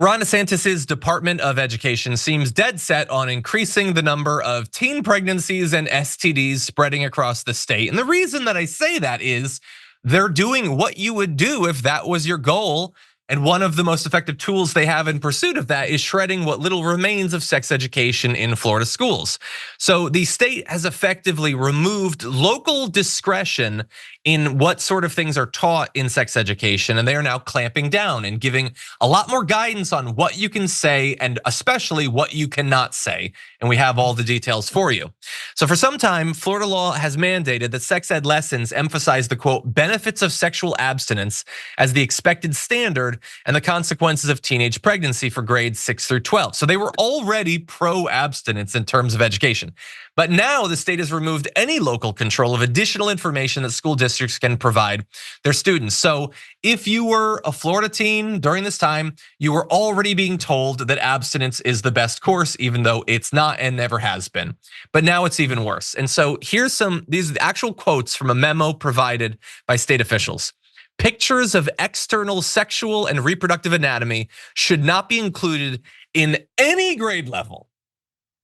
Ron DeSantis' Department of Education seems dead set on increasing the number of teen pregnancies and STDs spreading across the state. And the reason that I say that is they're doing what you would do if that was your goal. And one of the most effective tools they have in pursuit of that is shredding what little remains of sex education in Florida schools. So the state has effectively removed local discretion in what sort of things are taught in sex education, and they are now clamping down and giving a lot more guidance on what you can say and especially what you cannot say. And we have all the details for you. So for some time, Florida law has mandated that sex ed lessons emphasize the quote benefits of sexual abstinence as the expected standard and the consequences of teenage pregnancy for grades 6 through 12. So they were already pro-abstinence in terms of education. But now the state has removed any local control of additional information that school districts can provide their students. So if you were a Florida teen during this time, you were already being told that abstinence is the best course, even though it's not and never has been. But now it's even worse. And so here's these are the actual quotes from a memo provided by state officials. Pictures of external sexual and reproductive anatomy should not be included in any grade level.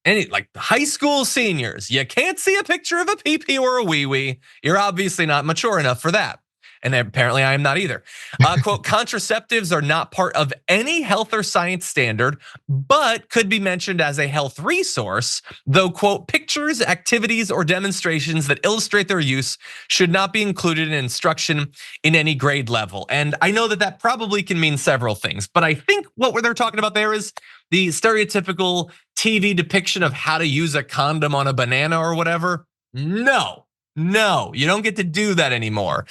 Like high school seniors, you can't see a picture of a pee-pee or a wee-wee. You're obviously not mature enough for that. And apparently I am not either. Quote, contraceptives are not part of any health or science standard, but could be mentioned as a health resource, though, quote, pictures, activities, or demonstrations that illustrate their use should not be included in instruction in any grade level. And I know that that probably can mean several things, but I think what they're talking about there is the stereotypical TV depiction of how to use a condom on a banana or whatever. No, you don't get to do that anymore.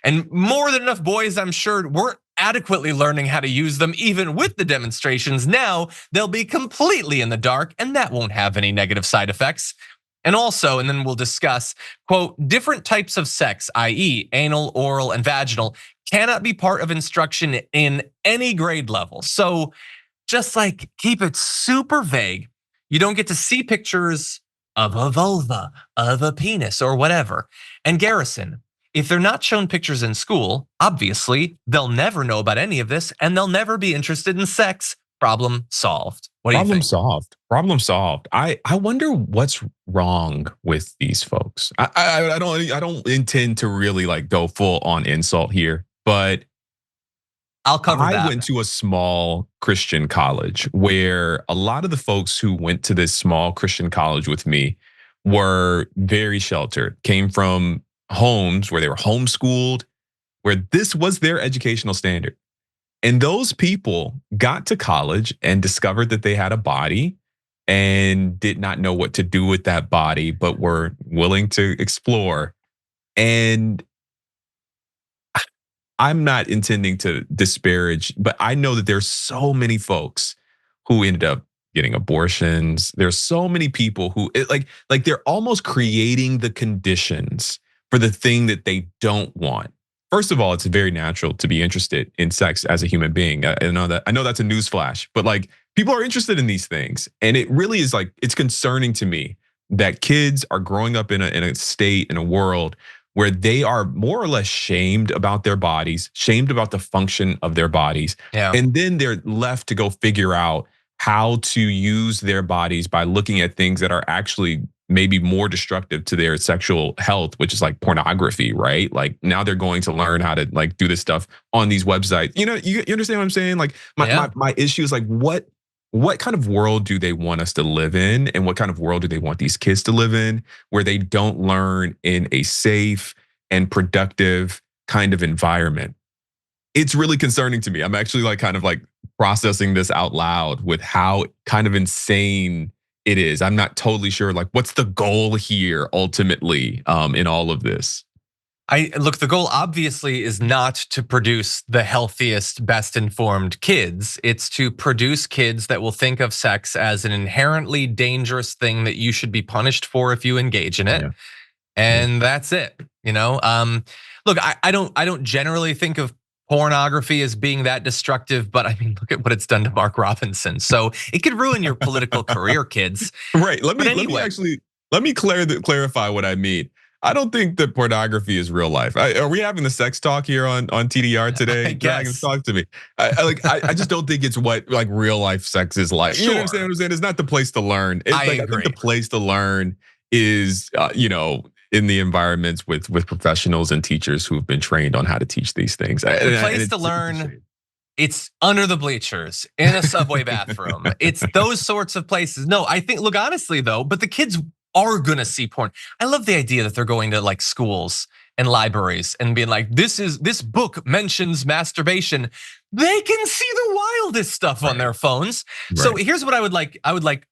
And more than enough boys, I'm sure, weren't adequately learning how to use them even with the demonstrations. Now they'll be completely in the dark and that won't have any negative side effects. And also, and then we'll discuss, quote, different types of sex, i.e. anal, oral, and vaginal, cannot be part of instruction in any grade level. So just like keep it super vague. You don't get to see pictures of a vulva, of a penis or whatever. And Garrison, if they're not shown pictures in school, obviously they'll never know about any of this and they'll never be interested in sex. Problem solved. What do you think? Problem solved. I wonder what's wrong with these folks. I don't intend to really like go full on insult here, but I'll cover that. I went to a small Christian college where a lot of the folks who went to this small Christian college with me were very sheltered, came from homes where they were homeschooled, where this was their educational standard. And those people got to college and discovered that they had a body and did not know what to do with that body, but were willing to explore. And I'm not intending to disparage, but I know that there's so many folks who ended up getting abortions. There's so many people who like they're almost creating the conditions for the thing that they don't want. First of all, it's very natural to be interested in sex as a human being. I know that's a newsflash, but like people are interested in these things. And it really is like, it's concerning to me that kids are growing up in a state, in a world where they are more or less shamed about their bodies, shamed about the function of their bodies. Yeah. And then they're left to go figure out how to use their bodies by looking at things that are actually maybe more destructive to their sexual health, which is like pornography, right? Like now they're going to learn how to like do this stuff on these websites. You know, you understand what I'm saying? Like my issue is like, what kind of world do they want us to live in? And what kind of world do they want these kids to live in where they don't learn in a safe and productive kind of environment? It's really concerning to me. I'm actually like kind of like processing this out loud with how kind of insane it is. I'm not totally sure like what's the goal here ultimately in all of this. Look, the goal obviously is not to produce the healthiest, best informed kids. It's to produce kids that will think of sex as an inherently dangerous thing that you should be punished for if you engage in it. Yeah. And that's it. You know, look, I don't generally think of pornography as being that destructive, but I mean, look at what it's done to Mark Robinson. So it could ruin your political career, kids. Right. Let me clarify what I mean. I don't think that pornography is real life. Are we having the sex talk here on TDR today? I guess. Talk to me. I just don't think it's what like real life sex is like. Sure. You know what I'm saying? It's not the place to learn. It's I like, agree. I think the place to learn is, in the environments with professionals and teachers who have been trained on how to teach these things. The place to learn, it's under the bleachers, in a subway bathroom. It's those sorts of places. No, I think, look, honestly though, but the kids are gonna see porn. I love the idea that they're going to like schools and libraries and being like, this book mentions masturbation. They can see the wildest stuff on their phones. Right. So here's what I would like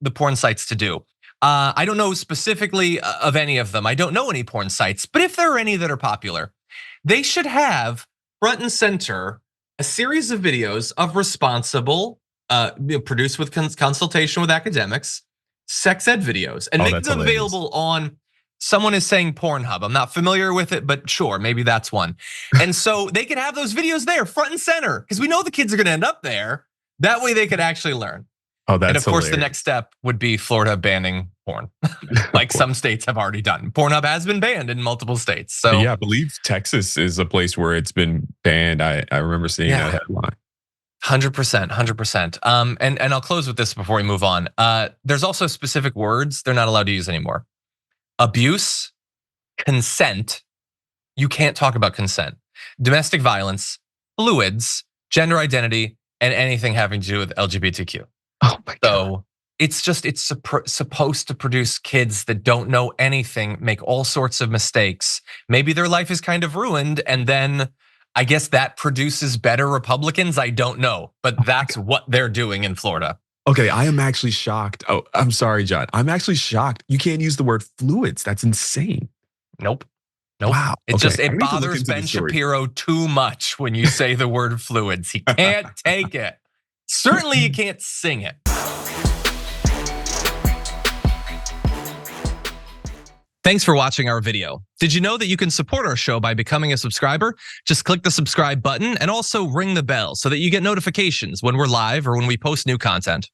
the porn sites to do. I don't know specifically of any of them. I don't know any porn sites, but if there are any that are popular, they should have front and center a series of videos of responsible, produced with consultation with academics, sex ed videos, and make them available on. Someone is saying Pornhub. I'm not familiar with it, but sure, maybe that's one. And so they could have those videos there, front and center, because we know the kids are going to end up there. That way, they could actually learn. Oh, that's and of course, hilarious. the next step would be Florida banning porn, like some states have already done. Pornhub has been banned in multiple states. So yeah, I believe Texas is a place where it's been banned. I remember seeing that headline. 100%, 100%. And I'll close with this before we move on. There's also specific words they're not allowed to use anymore. Abuse, consent. You can't talk about consent. Domestic violence, fluids, gender identity, and anything having to do with LGBTQ. Oh my God. So it's supposed to produce kids that don't know anything, make all sorts of mistakes. Maybe their life is kind of ruined, and then I guess that produces better Republicans. I don't know, but that's what they're doing in Florida. Okay, I am actually shocked. Oh, I'm sorry, John. I'm actually shocked. You can't use the word fluids. That's insane. Nope. Wow. It bothers Ben Shapiro too much when you say the word fluids. He can't take it. Certainly you can't sing it. Thanks for watching our video. Did you know that you can support our show by becoming a subscriber? Just click the subscribe button and also ring the bell so that you get notifications when we're live or when we post new content.